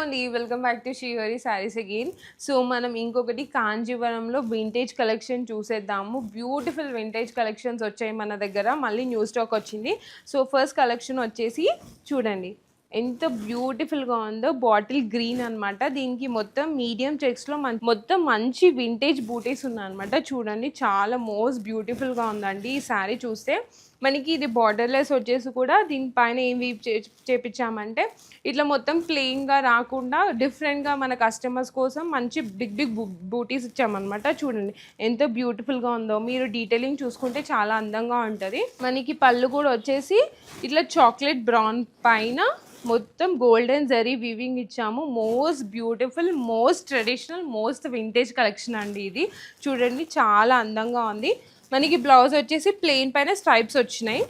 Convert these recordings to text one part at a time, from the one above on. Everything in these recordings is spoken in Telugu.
అండి. Welcome back to Srihari saris again. So, మనం ఇంకొకటి కాంజీవరంలో వింటేజ్ కలెక్షన్ చూసేద్దాము. బ్యూటిఫుల్ వింటేజ్ కలెక్షన్స్ వచ్చాయి మన దగ్గర. మళ్ళీ న్యూ స్టాక్ వచ్చింది. సో, ఫస్ట్ కలెక్షన్ వచ్చేసి చూడండి. ఎంత బ్యూటిఫుల్‌గా ఉందో బాటిల్ గ్రీన్ అనమాట. దీనికి మొత్తం మీడియం చెక్స్‌లో మొత్తం మంచి వింటేజ్ బూటీస్ ఉన్నాయన్నమాట. చూడండి చాలా మోస్ట్ బ్యూటిఫుల్‌గా ఉందండి ఈ శారీ చూస్తే. మనకి ఇది బార్డర్‌లెస్ వచ్చేసి కూడా దీనిపైన ఏం వీవ్ చేపిచ్చామంటే ఇట్లా మొత్తం ప్లెయిన్‌గా రాకుండా డిఫరెంట్‌గా మన కస్టమర్స్ కోసం మంచి బిగ్ బిగ్ బూటీస్ ఇచ్చామన్నమాట. చూడండి ఎంత బ్యూటిఫుల్‌గా ఉందో. మీరు డీటెయిలింగ్ చూసుకుంటే చాలా అందంగా ఉంటది. మనకి పళ్ళు కూడా వచ్చేసి ఇట్లా చాక్లెట్ బ్రౌన్ పైన మొత్తం గోల్డెన్ జరీ వీవింగ్ ఇచ్చాము. Most beautiful, most traditional, most vintage collection అండి ఇది. చూడండి చాలా అందంగా ఉంది. మనకి బ్లౌజ్ వచ్చేసి ప్లెయిన్ పైన స్ట్రైప్స్ వచ్చినాయి.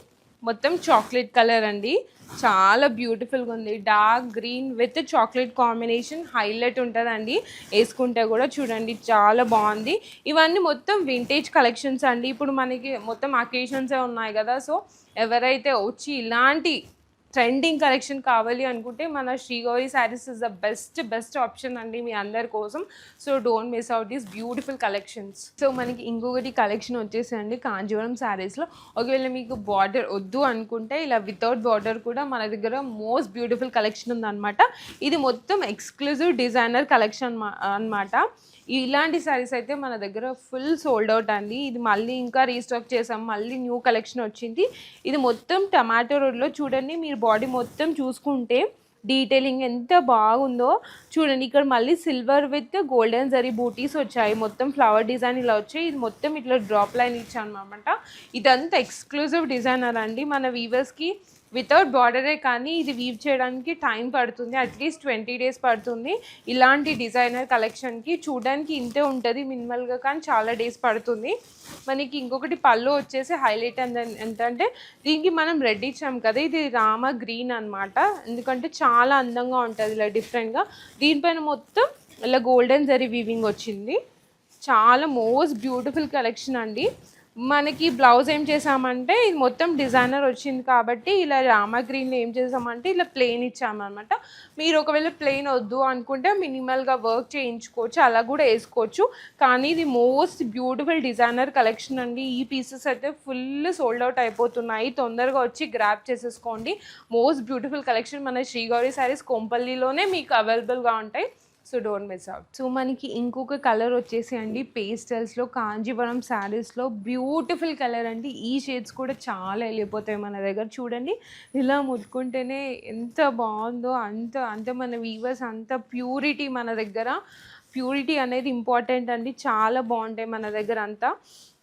మొత్తం చాక్లెట్ కలర్ అండి. చాలా బ్యూటిఫుల్గా ఉంది. Dark green with chocolate combination highlight ఉంటుందండి వేసుకుంటే కూడా. చూడండి చాలా బాగుంది. ఇవన్నీ మొత్తం వింటేజ్ కలెక్షన్స్ అండి. ఇప్పుడు మనకి మొత్తం అకేషన్సే ఉన్నాయి కదా. సో ఎవరైతే వచ్చి ఇలాంటి ట్రెండింగ్ కలెక్షన్ కావాలి అనుకుంటే మన Srigauri sarees is the best option అండి మీ అందరి కోసం. So don't miss out these beautiful collections. సో మనకి ఇంకొకటి కలెక్షన్ వచ్చేసి అండి కాంజీవరం శారీస్లో. ఒకవేళ మీకు బార్డర్ వద్దు అనుకుంటే ఇలా వితౌట్ బార్డర్ కూడా మన దగ్గర మోస్ట్ బ్యూటిఫుల్ కలెక్షన్ ఉందన్నమాట. ఇది మొత్తం ఎక్స్క్లూజివ్ డిజైనర్ కలెక్షన్ అన్నమాట. ఇలాంటి శారీస్ అయితే మన దగ్గర ఫుల్ సోల్డ్ అవుట్ అండి. ఇది మళ్ళీ ఇంకా రీస్టాక్ చేసాం. మళ్ళీ న్యూ కలెక్షన్ వచ్చింది. ఇది మొత్తం టమాటో రోడ్లో చూడండి. మీరు బాడీ మొత్తం చూసుకుంటే డీటెయిలింగ్ ఎంత బాగుందో చూడండి. ఇక్కడ మళ్ళీ సిల్వర్ విత్ గోల్డెన్ జరీ బూటీస్ వచ్చాయి. మొత్తం ఫ్లవర్ డిజైన్ ఇలా వచ్చాయి. ఇది మొత్తం ఇట్లా డ్రాప్ లైన్ ఇచ్చాను అనమాట. ఇదంతా ఎక్స్క్లూజివ్ డిజైనర్ అండి. మన వీవర్స్కి వితౌట్ బార్డరే కానీ ఇది వీవ్ చేయడానికి టైం పడుతుంది. అట్లీస్ట్ 20 days పడుతుంది. ఇలాంటి డిజైనర్ కలెక్షన్కి చూడడానికి ఇంతే ఉంటుంది మినిమల్గా, కానీ చాలా డేస్ పడుతుంది. మనకి ఇంకొకటి పళ్ళు వచ్చేసి హైలైట్ ఏంటంటే దీనికి మనం రెడ్ ఇచ్చాం కదా, ఇది రామ గ్రీన్ అనమాట. ఎందుకంటే చాలా అందంగా ఉంటుంది ఇలా డిఫరెంట్గా. దీనిపైన మొత్తం ఇలా గోల్డెన్ జరీ వీవింగ్ వచ్చింది. చాలా మోస్ట్ బ్యూటిఫుల్ కలెక్షన్ అండి. మనకి బ్లౌజ్ ఏం చేసామంటే ఇది మొత్తం డిజైనర్ వచ్చింది కాబట్టి ఇలా రామా గ్రీన్ ఏం చేసామంటే ఇలా ప్లెయిన్ ఇచ్చామన్నమాట. మీరు ఒకవేళ ప్లెయిన్ వద్దు అనుకుంటే మినిమల్గా వర్క్ చేయించుకోవచ్చు, అలా కూడా వేసుకోవచ్చు. కానీ ఇది మోస్ట్ బ్యూటిఫుల్ డిజైనర్ కలెక్షన్ అండి. ఈ పీసెస్ అయితే ఫుల్ సోల్డ్ అవుట్ అయిపోతున్నాయి. తొందరగా వచ్చి గ్రాప్ చేసేసుకోండి. మోస్ట్ బ్యూటిఫుల్ కలెక్షన్ మన శ్రీగౌరి శారీస్ కొంపల్లిలోనే మీకు అవైలబుల్గా ఉంటాయి. So don't miss out. So మనకి ఇంకొక కలర్ వచ్చేసి అండి పేస్టల్స్లో కాంజీవరం శారీస్లో బ్యూటిఫుల్ కలర్ అండి. ఈ షేడ్స్ కూడా చాలా వెళ్ళిపోతాయి మన దగ్గర. చూడండి ఇలా ముట్టుకుంటేనే ఎంత బాగుందో. అంత మన వీవర్స్ అంత ప్యూరిటీ మన దగ్గర. ప్యూరిటీ అనేది ఇంపార్టెంట్ అండి. చాలా బాగుంటాయి మన దగ్గర. అంతా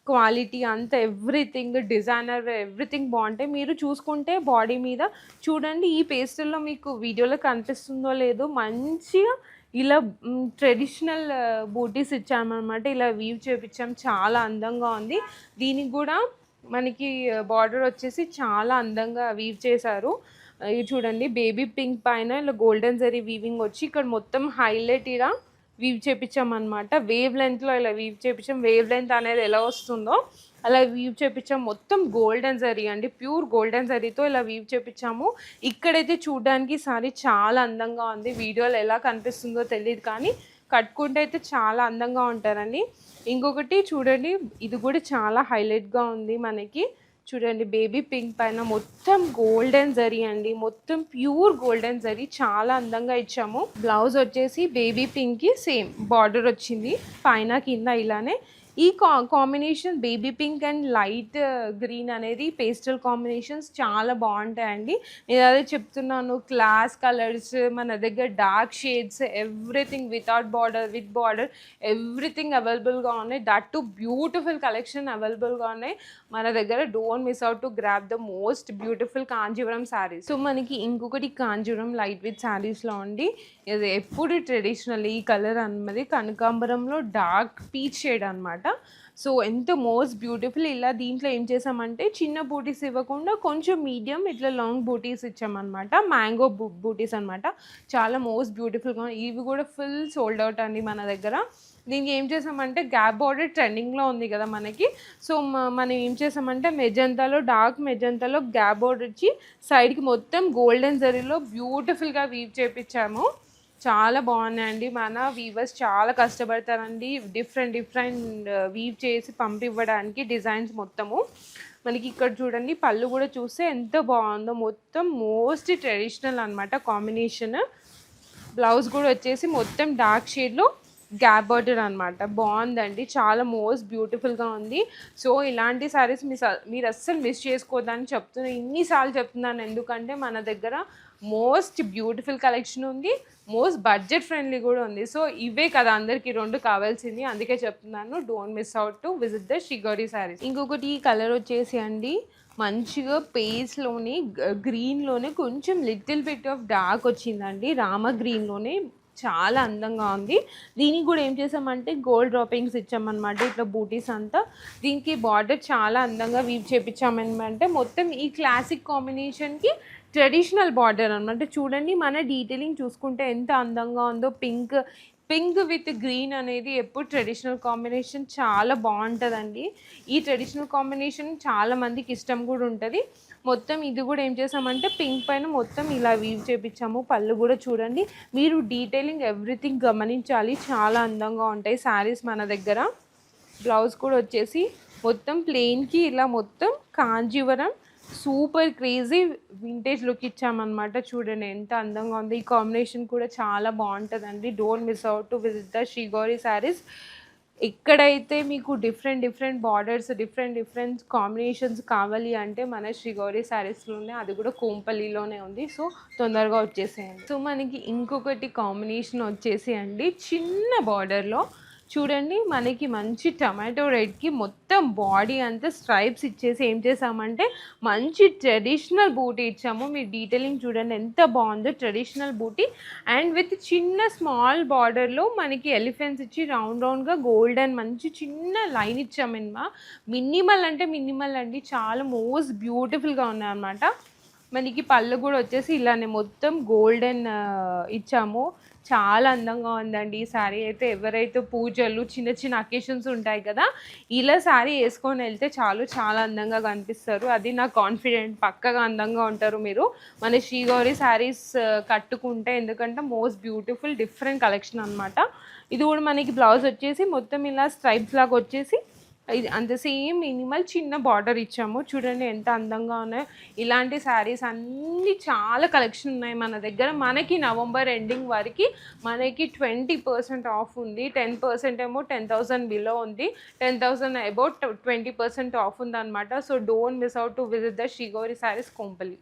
క్వాలిటీ అంతా ఎవ్రీథింగ్ డిజైనర్ ఎవ్రీథింగ్ బాగుంటాయి. మీరు చూసుకుంటే బాడీ మీద చూడండి. ఈ పేస్టల్లో మీకు వీడియోలో కనిపిస్తుందో లేదో మంచిగా ఇలా ట్రెడిషనల్ బూటీస్ ఇచ్చామన్నమాట. ఇలా వీవ్ చేపించాం. చాలా అందంగా ఉంది. దీనికి కూడా మనకి బార్డర్ వచ్చేసి చాలా అందంగా వీవ్ చేశారు. ఇది చూడండి బేబీ పింక్ పైన ఇలా గోల్డెన్ జరీ వీవింగ్ వచ్చి ఇక్కడ మొత్తం హైలైట్ ఇలా వీవ్ చేపించామన్నమాట. వేవ్ లెంత్లో ఇలా వీవ్ చేపించాం. వేవ్ లెంత్ అనేది ఎలా వస్తుందో అలా వీవ్ చేపించాము. మొత్తం గోల్డెన్ జరీ అండి, ప్యూర్ గోల్డెన్ జరీతో ఇలా వీవ్ చేపించాము. ఇక్కడైతే చూడడానికి సారీ చాలా అందంగా ఉంది. వీడియోలో ఎలా కనిపిస్తుందో తెలియదు కానీ కట్టుకుంటే అయితే చాలా అందంగా ఉంటారండి. ఇంకొకటి చూడండి, ఇది కూడా చాలా హైలైట్గా ఉంది మనకి. చూడండి బేబీ పింక్ పైన మొత్తం గోల్డెన్ జరీ అండి. మొత్తం ప్యూర్ గోల్డెన్ జరీ చాలా అందంగా ఇచ్చాము. బ్లౌజ్ వచ్చేసి బేబీ పింక్కి సేమ్ బార్డర్ వచ్చింది పైన కింద ఇలానే. ఈ combination baby pink and light green అనేది పేస్టల్ కాంబినేషన్స్ చాలా బాగుంటాయండి. నేను అదే చెప్తున్నాను, క్లాస్ కలర్స్ మన దగ్గర, dark shades, everything without border with border everything అవైలబుల్గా ఉన్నాయి. దట్ టు బ్యూటిఫుల్ కలెక్షన్ అవైలబుల్గా ఉన్నాయి మన దగ్గర. Don't miss out to grab the most beautiful Kanjeevaram saris. So మనకి ఇంకొకటి కాంజీవరం లైట్ వెయిట్ శారీస్లో ఉండి ఇది ఎప్పుడు ట్రెడిషనల్ ఈ కలర్ అన్నది కనకాంబరంలో డార్క్ పీచ్ షేడ్ అనమాట. సో ఎంత మోస్ట్ బ్యూటిఫుల్. ఇలా దీంట్లో ఏం చేసామంటే చిన్న బూటీస్ ఇవ్వకుండా కొంచెం మీడియం ఇట్లా లాంగ్ బూటీస్ ఇచ్చామన్నమాట. మ్యాంగో బూటీస్ అనమాట. చాలా మోస్ట్ బ్యూటిఫుల్గా. ఇవి కూడా ఫుల్ సోల్డ్ అవుట్ అండి మన దగ్గర. దీనికి ఏం చేసామంటే గ్యాప్ బార్డర్ ట్రెండింగ్లో ఉంది కదా మనకి. సో మనం ఏం చేసామంటే మెజంతాలో, డార్క్ మెజంతాలో గ్యాప్ బార్డర్ ఇచ్చి సైడ్కి మొత్తం గోల్డెన్ జరీలో బ్యూటిఫుల్గా వీవ్ చేపించాము. చాలా బాగున్నాయండి. మన వీవర్స్ చాలా కష్టపడతారండి డిఫరెంట్ డిఫరెంట్ వీవ్ చేసి పంపివ్వడానికి డిజైన్స్ మొత్తము. మనకి ఇక్కడ చూడండి పళ్ళు కూడా చూస్తే ఎంత బాగుందో, మొత్తం మోస్ట్ ట్రెడిషనల్ అనమాట కాంబినేషన్. బ్లౌజ్ కూడా వచ్చేసి మొత్తం డార్క్ షేడ్లో గ్యాప్ బార్డర్ అనమాట. బాగుందండి, చాలా మోస్ట్ బ్యూటిఫుల్గా ఉంది. సో ఇలాంటి శారీస్ మీరు అస్సలు మిస్ చేసుకోవద్దని చెప్తున్నాను, ఇన్నిసార్లు చెప్తున్నాను. ఎందుకంటే మన దగ్గర మోస్ట్ బ్యూటిఫుల్ కలెక్షన్ ఉంది, మోస్ట్ బడ్జెట్ ఫ్రెండ్లీ కూడా ఉంది. సో ఇవే కదా అందరికి రెండు కావాల్సింది, అందుకే చెప్తున్నాను don't miss out to visit the Sri Gauri sarees. ఇంకొకటి ఈ కలర్ వచ్చేసి అండి మంచిగా పేస్లోనే గ్రీన్లోనే కొంచెం లిటిల్ బిట్ ఆఫ్ డార్క్ వచ్చిందండి, రామ గ్రీన్లోనే చాలా అందంగా ఉంది. దీనికి కూడా ఏం చేసామంటే గోల్డ్ డ్రాపింగ్స్ ఇచ్చామన్నమాట, ఇట్లా బూటీస్ అంతా. దీనికి బార్డర్ చాలా అందంగా వీవ్ చేపించామన్నమాట. మొత్తం ఈ క్లాసిక్ కాంబినేషన్కి ట్రెడిషనల్ బార్డర్ అనమాట. చూడండి మన డీటెయిలింగ్ చూసుకుంటే ఎంత అందంగా ఉందో. పింక్ విత్ గ్రీన్ అనేది ఎప్పుడు ట్రెడిషనల్ కాంబినేషన్ చాలా బాగుంటుందండి. ఈ ట్రెడిషనల్ కాంబినేషన్ చాలా మందికి ఇష్టం కూడా ఉంటుంది. మొత్తం ఇది కూడా ఏం చేసామంటే పింక్ పైన మొత్తం ఇలా వీవ్ చేపించాము. పళ్ళు కూడా చూడండి, మీరు డీటెయిలింగ్ ఎవ్రీథింగ్ గమనించాలి, చాలా అందంగా ఉంటాయి శారీస్ మన దగ్గర. బ్లౌజ్ కూడా వచ్చేసి మొత్తం ప్లెయిన్కి ఇలా మొత్తం Kanjeevaram super crazy vintage look ఇచ్చామన్నమాట. చూడండి ఎంత అందంగా ఉంది. ఈ కాంబినేషన్ కూడా చాలా బాగుంటుందండి. Don't miss out to visit the Sri Gauri sarees. ఎక్కడైతే మీకు డిఫరెంట్ బార్డర్స్ డిఫరెంట్ కాంబినేషన్స్ కావాలి అంటే మన శ్రీ గౌరీ శారీస్లోనే, అది కూడా కోంపల్లిలోనే ఉంది. సో తొందరగా వచ్చేసేయండి. సో మనకి ఇంకొకటి కాంబినేషన్ వచ్చేసి అండి చిన్న బార్డర్లో చూడండి, మనకి మంచి టమాటో రెడ్కి మొత్తం బాడీ అంతా స్ట్రైప్స్ ఇచ్చేసి ఏం చేసామంటే మంచి ట్రెడిషనల్ బూటీ ఇచ్చాము. మీరు డీటెయిలింగ్ చూడండి ఎంత బాగుందో, ట్రెడిషనల్ బూటీ అండ్ విత్ చిన్న స్మాల్ బార్డర్లో మనకి ఎలిఫెంట్స్ ఇచ్చి రౌండ్గా గోల్డెన్ మంచి చిన్న లైన్ ఇచ్చామన్నమా. మినిమల్ అంటే మినిమల్ అండి, చాలా మోస్ట్ బ్యూటిఫుల్గా ఉన్నాయన్నమాట. మనకి పళ్ళు కూడా వచ్చేసి ఇలానే మొత్తం గోల్డెన్ ఇచ్చాము. చాలా అందంగా ఉందండి ఈ శారీ అయితే. ఎవరైతే పూజలు చిన్న అకేషన్స్ ఉంటాయి కదా, ఇలా శారీ వేసుకొని వెళ్తే చాలా అందంగా కనిపిస్తారు. అది నా కాన్ఫిడెంట్, పక్కగా అందంగా ఉంటారు మీరు మన శ్రీ గౌరీ శారీస్ కట్టుకుంటే. ఎందుకంటే మోస్ట్ బ్యూటిఫుల్ డిఫరెంట్ కలెక్షన్ అనమాట. ఇది కూడా మనకి బ్లౌజ్ వచ్చేసి మొత్తం ఇలా స్ట్రైప్స్ లాగా వచ్చేసి ఇది అంత సేమ్ మినిమల్ చిన్న బార్డర్ ఇచ్చాము. చూడండి ఎంత అందంగా ఉన్నాయో. ఇలాంటి శారీస్ అన్నీ చాలా కలెక్షన్ ఉన్నాయి మన దగ్గర. మనకి నవంబర్ ఎండింగ్ వరకు మనకి 20% ఆఫ్ ఉంది. 10% ఏమో 10,000 బిలో ఉంది, 10,000 అబౌట్ 20% ఆఫ్ ఉంది అనమాట. So don't miss out to visit the Sri Gauri sarees Kompally.